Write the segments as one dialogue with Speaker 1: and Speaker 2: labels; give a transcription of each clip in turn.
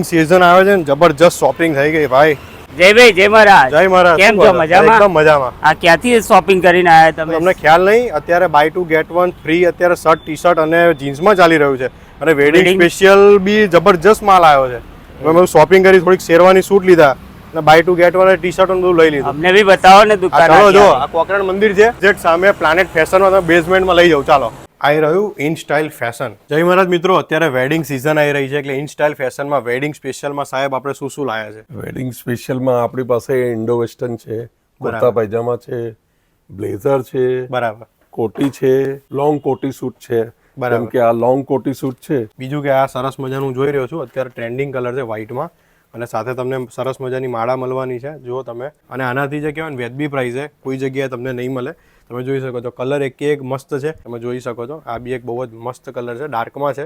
Speaker 1: Season આવે છે ને જબરજસ્ત શોપિંગ થઈ ગઈ ભાઈ.
Speaker 2: જય ભાઈ, જય મહારાજ.
Speaker 1: જય મહારાજ.
Speaker 2: કેમ છો? મજામાં?
Speaker 1: એકદમ મજામાં.
Speaker 2: આ ક્યાંથી શોપિંગ કરીને આવ્યા તમે?
Speaker 1: તમને ખ્યાલ નહીં, અત્યારે buy two get one free અત્યારે શર્ટ ટી શર્ટ અને જીન્સમાં ચાલી રહ્યું છે અને વેડિંગ સ્પેશિયલ બી જબરજસ્ત માલ આવ્યો છે. મેં શોપિંગ કરી, થોડીક શેરવાની સૂટ લીધા અને buy two get one T shirt બધું લઈ લીધું.
Speaker 2: અમને બી બતાવો ને દુકાન.
Speaker 1: ચાલો જો આ કોકરણ મંદિર છે જે સામે પ્લાનેટ ફેશનમાં તમે બેઝમેન્ટમાં લઈ જાઓ. ચાલો આવી રહ્યું ઇન સ્ટાઇલ ફેશન. જય મહારાજ મિત્રો, અત્યારે વેડિંગ સિઝન આવી રહી છે એટલે ઇન સ્ટાઇલ ફેશનમાં વેડિંગ સ્પેશિયલમાં સાહેબ આપણે શું શું લાયા છે?
Speaker 3: વેડિંગ સ્પેશિયલમાં આપણી પાસે ઇન્ડો વેસ્ટર્ન છે, કુર્તા પાયજામા છે, બ્લેઝર છે,
Speaker 1: બરાબર,
Speaker 3: કોટી છે, લોંગ કોટી સૂટ છે.
Speaker 1: બરાબર.
Speaker 3: જેમ કે આ લોંગ કોટી સૂટ છે.
Speaker 1: બીજું કે આ સરસ મજાનું જોઈ રહ્યો છું, અત્યારે ટ્રેન્ડિંગ કલર છે વ્હાઇટમાં અને સાથે તમને સરસ મજાની માળા મળવાની છે જુઓ તમે. અને આનાથી જે કહેવાય ને વ્યાજબી પ્રાઇસે કોઈ જગ્યાએ તમને નહીં મળે. તમે જોઈ શકો છો કલર એક મસ્ત છે, તમે જોઈ શકો છો. આ બી એક બહુ જ મસ્ત કલર છે, ડાર્કમાં છે,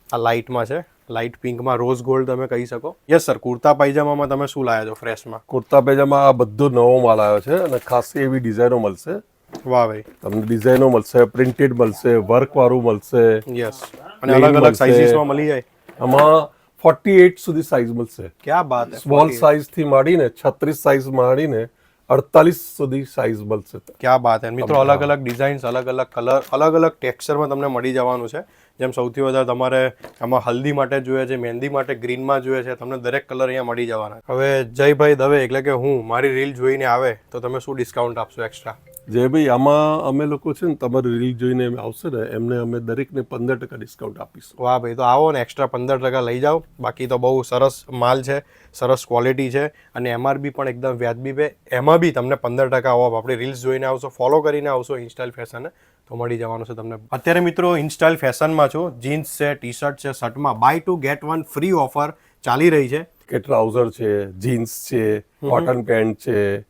Speaker 1: આ લાઇટમાં છે, લાઇટ પિંકમાં રોઝ ગોલ્ડ તમે કહી શકો. Yes sir. કુર્તા પાયજામામાં તમે શું લાયા છો ફ્રેશમાં?
Speaker 3: કુર્તા પાયજામા આ બધો નવો માલ આવ્યો છે અને ખાસી એવી ડિઝાઇનો મળશે.
Speaker 1: વાહ ભાઈ.
Speaker 3: તમને ડિઝાઇનો મળશે, પ્રિન્ટેડ મળશે, વર્ક વાળું મળશે.
Speaker 1: યસ. અને અલગ અલગ સાઇઝીસમાં મળી જાય.
Speaker 3: આમાં 48 સુધી સાઇઝ મળશે.
Speaker 1: ક્યાં બાત છે.
Speaker 3: સ્મોલ સાઇઝ થી માંડીને 36 સાઇઝ માંડીને 48 સુધી સાઇઝ મળશે.
Speaker 1: ક્યાં બાત છે મિત્રો. અલગ અલગ ડિઝાઇન્સ, અલગ અલગ કલર, અલગ અલગ ટેક્સચરમાં તમને મળી જવાનું છે. જેમ સૌથી વધારે તમારે આમાં હલ્દી માટે જોઈએ છે, મહેંદી માટે ગ્રીનમાં જોઈએ છે, તમને દરેક કલર અહીંયા મળી જવાના. હવે જયભાઈ દવે એટલે કે હું મારી રીલ જોઈને આવે તો તમે શું ડિસ્કાઉન્ટ આપશો એક્સ્ટ્રા?
Speaker 3: જે ભાઈ આમાં અમે લોકો છે ને તમારી રીલ જોઈને આવશે ને એમને અમે દરેકને 15% ડિસ્કાઉન્ટ આપીશું.
Speaker 1: વાહ ભાઈ, તો આવો ને એક્સ્ટ્રા 15% લઈ જાઓ. બાકી તો બહુ સરસ માલ છે, સરસ ક્વોલિટી છે અને એમઆરપી પણ એકદમ વ્યાજબી છે. એમાં બી તમને 15% ઓફ. આપણી રીલ્સ જોઈને આવશો, ફોલો કરીને આવશો ઇનસ્ટાઇલ ફેશન તો મળી જવાનું છે તમને. અત્યારે મિત્રો ઇનસ્ટાઇલ ફેશનમાં છો, જીન્સ છે, ટી શર્ટ છે, શર્ટમાં buy two get one free offer ચાલી રહી છે.
Speaker 3: કે ટ્રાઉઝર છે, જીન્સ છે, કોટન પેન્ટ છે,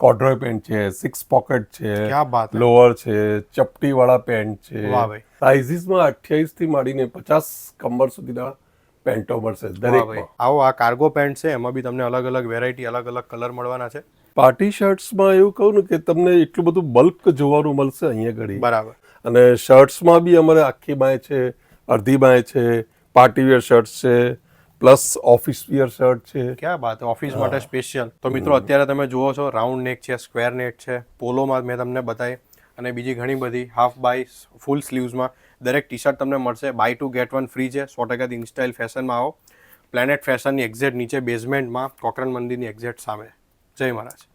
Speaker 3: કોડ્રોય પેન્ટ છે, 6 પોકેટ છે,
Speaker 1: ક્યાં બાત છે.
Speaker 3: લોઅર છે, ચપટી વાળા પેન્ટ છે.
Speaker 1: વાહ ભાઈ.
Speaker 3: સાઇઝીસમાં 28 થી માંડીને 50 કમર સુધીના પેન્ટો મળશે દરેકમાં.
Speaker 1: આવો આ કાર્ગો પેન્ટ છે, એમાં બી તમને અલગ અલગ વેરાયટી, અલગ અલગ કલર મળવાના છે.
Speaker 3: પાર્ટી શર્ટ્સમાં એવું કહું ને કે તમને એટલું બધું બલ્ક જોવાનું મળશે અહીંયા ઘડી.
Speaker 1: બરાબર.
Speaker 3: અને શર્ટ્સમાં બી અમારે આખી બાય છે, અડધી બાય છે, પાર્ટી વેર શર્ટ્સ છે, પ્લસ ઓફિસ વિયર શર્ટ છે.
Speaker 1: ક્યાં બાત. ઓફિસ માટે સ્પેશિયલ. તો મિત્રો અત્યારે તમે જુઓ છો રાઉન્ડ નેક છે, સ્ક્વેર નેક છે, પોલોમાં મેં તમને બતાવી અને બીજી ઘણી બધી હાફ બાય, ફૂલ સ્લીવ્સમાં દરેક ટી શર્ટ તમને મળશે. Buy two get one free છે. 100% ઇનસ્ટાઇલ ફેશનમાં આવો. પ્લેનેટ ફેશનની એક્ઝેક્ટ નીચે બેઝમેન્ટમાં કોકરણ મંદિરની એક્ઝેક્ટ સામે. જય મહારાજ.